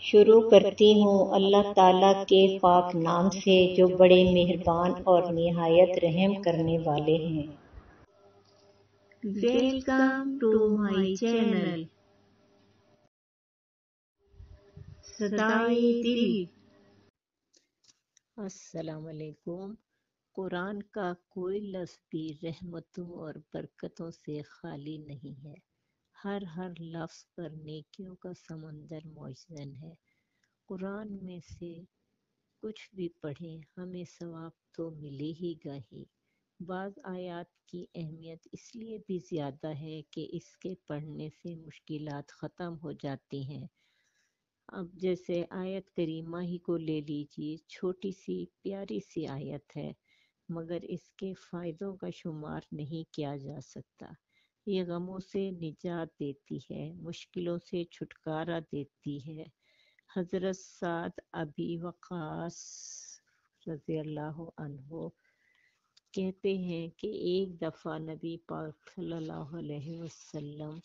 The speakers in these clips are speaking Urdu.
شروع کرتی ہوں اللہ تعالیٰ کے پاک نام سے جو بڑے مہربان اور نہایت رحم کرنے والے ہیں۔ ویلکم ٹو مائی چینل صدائے دل۔ السلام علیکم۔ قرآن کا کوئی لفظ بھی رحمتوں اور برکتوں سے خالی نہیں ہے۔ ہر لفظ پر نیکیوں کا سمندر موجود ہے۔ قرآن میں سے کچھ بھی پڑھیں ہمیں ثواب تو ملے ہی گا ہی۔ بعض آیات کی اہمیت اس لیے بھی زیادہ ہے کہ اس کے پڑھنے سے مشکلات ختم ہو جاتی ہیں۔ اب جیسے آیت کریمہ ہی کو لے لیجیے، چھوٹی سی پیاری سی آیت ہے مگر اس کے فائدوں کا شمار نہیں کیا جا سکتا۔ یہ غموں سے نجات دیتی ہے، مشکلوں سے چھٹکارا دیتی ہے۔ حضرت سعد ابی وقاص رضی اللہ عنہ کہتے ہیں کہ ایک دفعہ نبی پاک صلی اللہ علیہ وسلم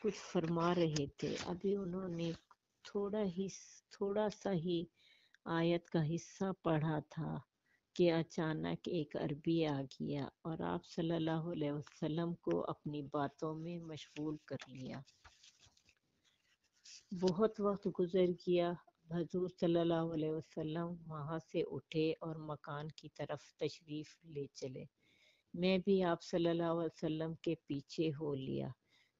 کچھ فرما رہے تھے، ابھی انہوں نے تھوڑا سا ہی آیت کا حصہ پڑھا تھا کہ اچانک ایک عربی آ گیا اور آپ صلی اللہ علیہ وسلم کو اپنی باتوں میں مشغول کر لیا۔ بہت وقت گزر گیا، حضور صلی اللہ علیہ وسلم وہاں سے اٹھے اور مکان کی طرف تشریف لے چلے۔ میں بھی آپ صلی اللہ علیہ وسلم کے پیچھے ہو لیا۔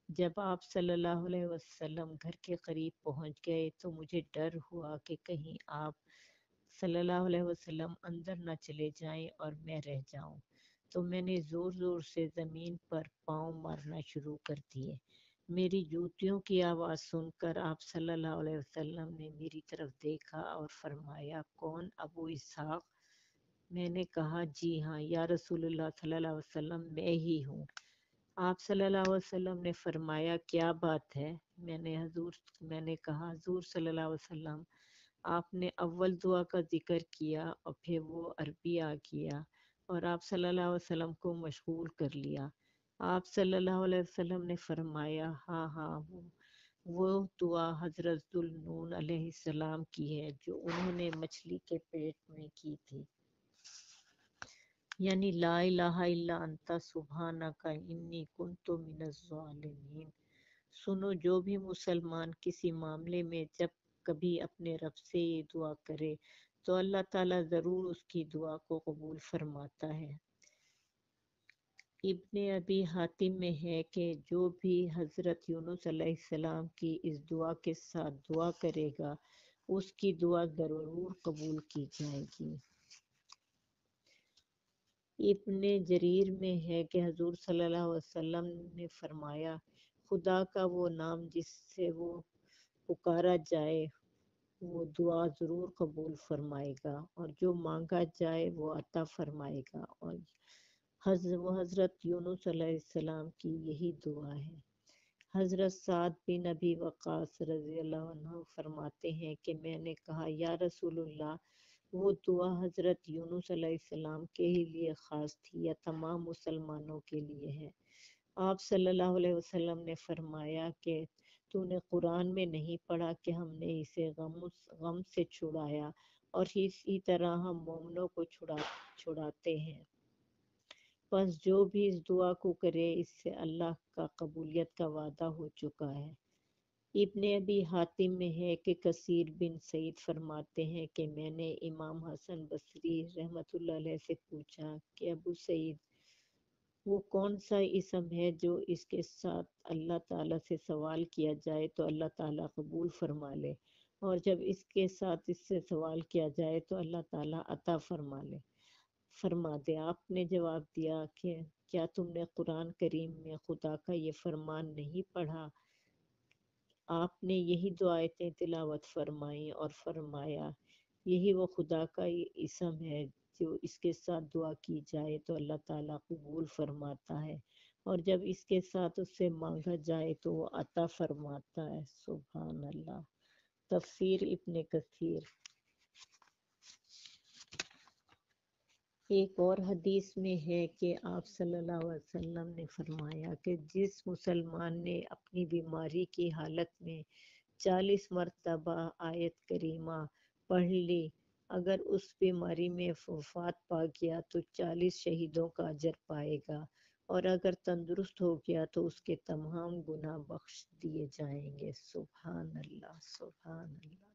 جب آپ صلی اللہ علیہ وسلم گھر کے قریب پہنچ گئے تو مجھے ڈر ہوا کہ کہیں آپ صلی اللہ علیہ وسلم اندر نہ چلے جائیں اور میں رہ جاؤں، تو میں نے زور سے زمین پر پاؤں مارنا شروع کر دیے۔ میری جوتیوں کی آواز سن کر آپ صلی اللہ علیہ وسلم نے میری طرف دیکھا اور فرمایا، کون ابو اسحاق؟ میں نے کہا، جی ہاں یا رسول اللہ صلی اللہ علیہ وسلم، میں ہی ہوں۔ آپ صلی اللہ علیہ وسلم نے فرمایا، کیا بات ہے؟ میں نے کہا، حضور صلی اللہ علیہ وسلم، آپ نے اول دعا کا ذکر کیا اور پھر وہ عربی آ گیا اور آپ صلی اللہ علیہ وسلم کو مشغول کر لیا۔ آپ صلی اللہ علیہ وسلم نے فرمایا، ہاں وہ دعا حضرت ذوالنون علیہ السلام کی ہے جو انہوں نے مچھلی کے پیٹ میں کی تھی، یعنی لا الہ الا انت سبحانک انی کنت من الظالمین۔ سنو، جو بھی مسلمان کسی معاملے میں جب کبھی اپنے رب سے یہ دعا کرے تو اللہ تعالیٰ ضرور اس کی دعا کو قبول فرماتا ہے۔ ابن ابی حاتم میں ہے کہ جو بھی حضرت یونس علیہ السلام کی اس دعا کے ساتھ دعا کرے گا اس کی دعا ضرور قبول کی جائے گی۔ ابن جریر میں ہے کہ حضور صلی اللہ علیہ وسلم نے فرمایا، خدا کا وہ نام جس سے وہ پکارا جائے وہ دعا ضرور قبول فرمائے گا اور جو مانگا جائے وہ عطا فرمائے گا، اور وہ حضرت یونس علیہ السلام کی یہی دعا ہے۔ حضرت سعد بن ابی وقاص رضی اللہ عنہ فرماتے ہیں کہ میں نے کہا، یا رسول اللہ، وہ دعا حضرت یونس علیہ السلام کے ہی لیے خاص تھی یا تمام مسلمانوں کے لیے ہے؟ آپ صلی اللہ علیہ وسلم نے فرمایا کہ تو نے قرآن میں نہیں پڑھا کہ ہم نے اسے غم سے چھڑایا اور اسی طرح ہم مومنوں کو چھڑاتے ہیں، پس جو بھی اس دعا کو کرے اس سے اللہ کا قبولیت کا وعدہ ہو چکا ہے۔ ابن ابی حاتم میں ہے کہ کثیر بن سعید فرماتے ہیں کہ میں نے امام حسن بصری رحمۃ اللہ علیہ سے پوچھا کہ ابو سعید، وہ کون سا اسم ہے جو اس کے ساتھ اللہ تعالیٰ سے سوال کیا جائے تو اللہ تعالیٰ قبول فرما لے، اور جب اس کے ساتھ اس سے سوال کیا جائے تو اللہ تعالیٰ عطا فرما دے؟ آپ نے جواب دیا کہ کیا تم نے قرآن کریم میں خدا کا یہ فرمان نہیں پڑھا؟ آپ نے یہی دعائیں تلاوت فرمائیں اور فرمایا، یہی وہ خدا کا اسم ہے جو اس کے ساتھ دعا کی جائے تو اللہ تعالیٰ قبول فرماتا ہے، اور جب اس کے ساتھ اس سے مانگا جائے تو وہ عطا فرماتا ہے۔ سبحان اللہ۔ تفسیر ابن کثیر۔ ایک اور حدیث میں ہے کہ آپ صلی اللہ علیہ وسلم نے فرمایا کہ جس مسلمان نے اپنی بیماری کی حالت میں 40 مرتبہ آیت کریمہ پڑھ لی، اگر اس بیماری میں وفات پا گیا تو 40 شہیدوں کا اجر پائے گا، اور اگر تندرست ہو گیا تو اس کے تمام گناہ بخش دیے جائیں گے۔ سبحان اللہ، سبحان اللہ۔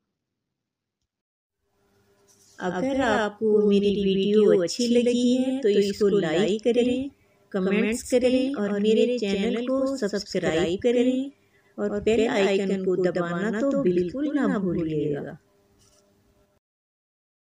اگر آپ کو میری ویڈیو اچھی لگی ہے تو اس کو لائک کریں، کمنٹس کریں اور میرے چینل کو سبسکرائب کریں اور بیل آئیکن کو دبانا تو بالکل نہ بھولیے گا۔